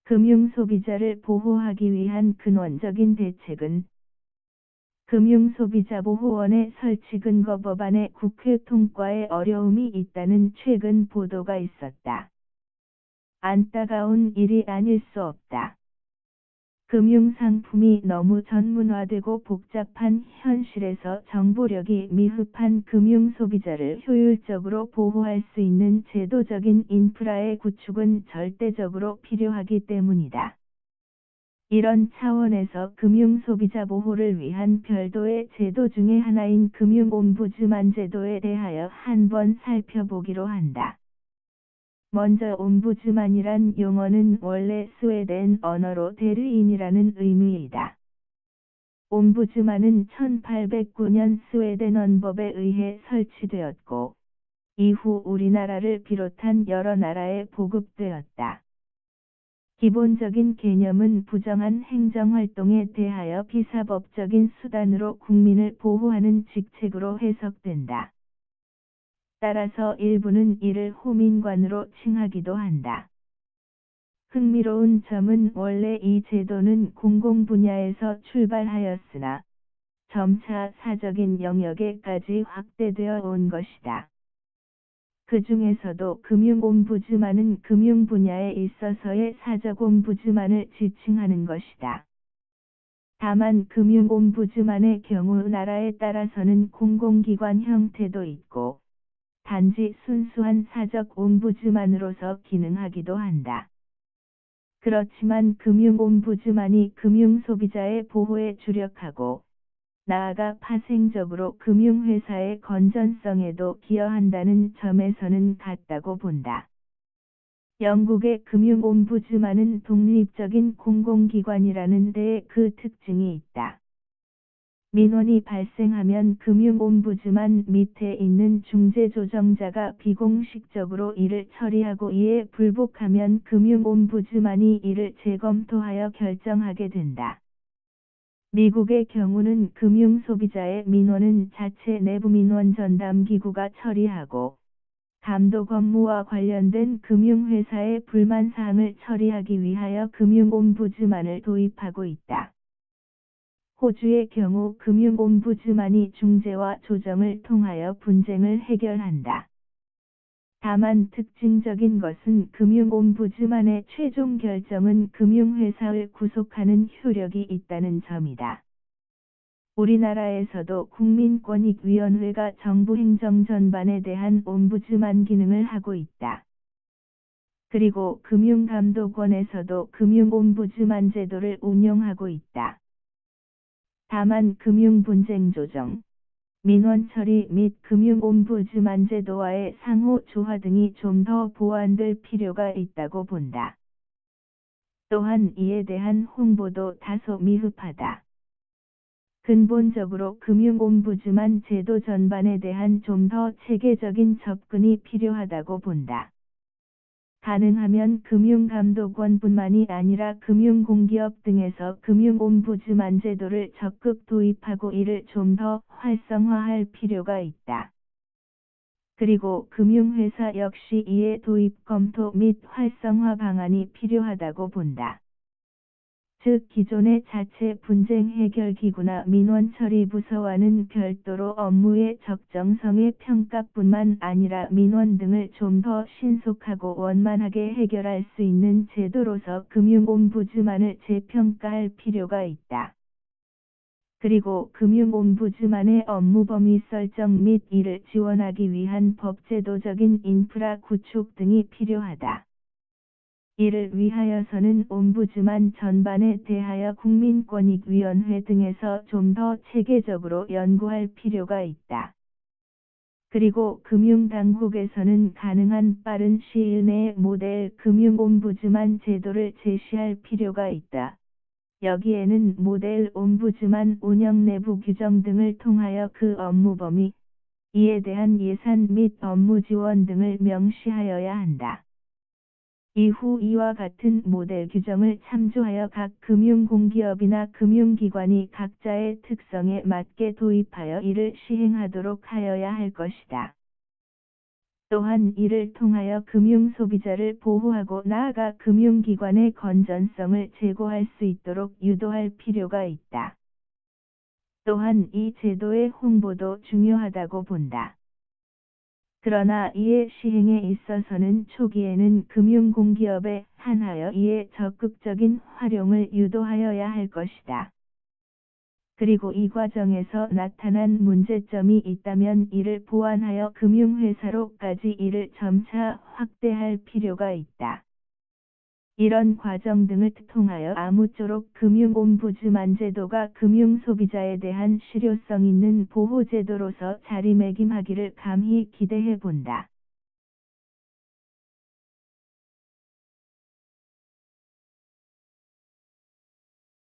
금융소비자를 보호하기 위한 근원적인 대책은 금융소비자보호원의 설치 근거 법안의 국회 통과에 어려움이 있다는 최근 보도가 있었다. 안타까운 일이 아닐 수 없다. 금융상품이 너무 전문화되고 복잡한 현실에서 정보력이 미흡한 금융소비자를 효율적으로 보호할 수 있는 제도적인 인프라의 구축은 절대적으로 필요하기 때문이다. 이런 차원에서 금융소비자 보호를 위한 별도의 제도 중의 하나인 금융옴부즈만 제도에 대하여 한번 살펴보기로 한다. 먼저 옴부즈만이란 용어는 원래 스웨덴 언어로 대리인이라는 의미이다. 옴부즈만은 1809년 스웨덴 헌법에 의해 설치되었고, 이후 우리나라를 비롯한 여러 나라에 보급되었다. 기본적인 개념은 부정한 행정활동에 대하여 비사법적인 수단으로 국민을 보호하는 직책으로 해석된다. 따라서 일부는 이를 호민관으로 칭하기도 한다. 흥미로운 점은 원래 이 제도는 공공 분야에서 출발하였으나 점차 사적인 영역에까지 확대되어 온 것이다. 그 중에서도 금융옴부즈만은 금융 분야에 있어서의 사적옴부즈만을 지칭하는 것이다. 다만 금융옴부즈만의 경우 나라에 따라서는 공공기관 형태도 있고, 단지 순수한 사적 옴부즈만으로서 기능하기도 한다. 그렇지만 금융옴부즈만이 금융소비자의 보호에 주력하고, 나아가 파생적으로 금융회사의 건전성에도 기여한다는 점에서는 같다고 본다. 영국의 금융옴부즈만은 독립적인 공공기관이라는 데에 그 특징이 있다. 민원이 발생하면 금융옴부즈만 밑에 있는 중재조정자가 비공식적으로 이를 처리하고 이에 불복하면 금융옴부즈만이 이를 재검토하여 결정하게 된다. 미국의 경우는 금융소비자의 민원은 자체 내부 민원 전담기구가 처리하고, 감독 업무와 관련된 금융회사의 불만사항을 처리하기 위하여 금융옴부즈만을 도입하고 있다. 호주의 경우 금융옴부즈만이 중재와 조정을 통하여 분쟁을 해결한다. 다만 특징적인 것은 금융옴부즈만의 최종 결정은 금융회사를 구속하는 효력이 있다는 점이다. 우리나라에서도 국민권익위원회가 정부 행정 전반에 대한 옴부즈만 기능을 하고 있다. 그리고 금융감독원에서도 금융옴부즈만 제도를 운영하고 있다. 다만 금융분쟁 조정, 민원 처리 및 금융옴부즈만 제도와의 상호 조화 등이 좀 더 보완될 필요가 있다고 본다. 또한 이에 대한 홍보도 다소 미흡하다. 근본적으로 금융옴부즈만 제도 전반에 대한 좀 더 체계적인 접근이 필요하다고 본다. 가능하면 금융감독원뿐만이 아니라 금융공기업 등에서 금융옴부즈만 제도를 적극 도입하고 이를 좀 더 활성화할 필요가 있다. 그리고 금융회사 역시 이에 도입 검토 및 활성화 방안이 필요하다고 본다. 즉 기존의 자체 분쟁 해결 기구나 민원 처리 부서와는 별도로 업무의 적정성의 평가뿐만 아니라 민원 등을 좀 더 신속하고 원만하게 해결할 수 있는 제도로서 금융옴부즈만을 재평가할 필요가 있다. 그리고 금융옴부즈만의 업무 범위 설정 및 이를 지원하기 위한 법제도적인 인프라 구축 등이 필요하다. 이를 위하여서는 옴부즈만 전반에 대하여 국민권익위원회 등에서 좀 더 체계적으로 연구할 필요가 있다. 그리고 금융당국에서는 가능한 빠른 시일 내에 모델 금융옴부즈만 제도를 제시할 필요가 있다. 여기에는 모델 옴부즈만 운영 내부 규정 등을 통하여 그 업무 범위, 이에 대한 예산 및 업무 지원 등을 명시하여야 한다. 이후 이와 같은 모델 규정을 참조하여 각 금융공기업이나 금융기관이 각자의 특성에 맞게 도입하여 이를 시행하도록 하여야 할 것이다. 또한 이를 통하여 금융소비자를 보호하고 나아가 금융기관의 건전성을 제고할 수 있도록 유도할 필요가 있다. 또한 이 제도의 홍보도 중요하다고 본다. 그러나 이의 시행에 있어서는 초기에는 금융공기업에 한하여 이의 적극적인 활용을 유도하여야 할 것이다. 그리고 이 과정에서 나타난 문제점이 있다면 이를 보완하여 금융회사로까지 이를 점차 확대할 필요가 있다. 이런 과정 등을 통하여 아무쪼록 금융옴부즈만 제도가 금융소비자에 대한 실효성 있는 보호제도로서 자리매김하기를 감히 기대해 본다.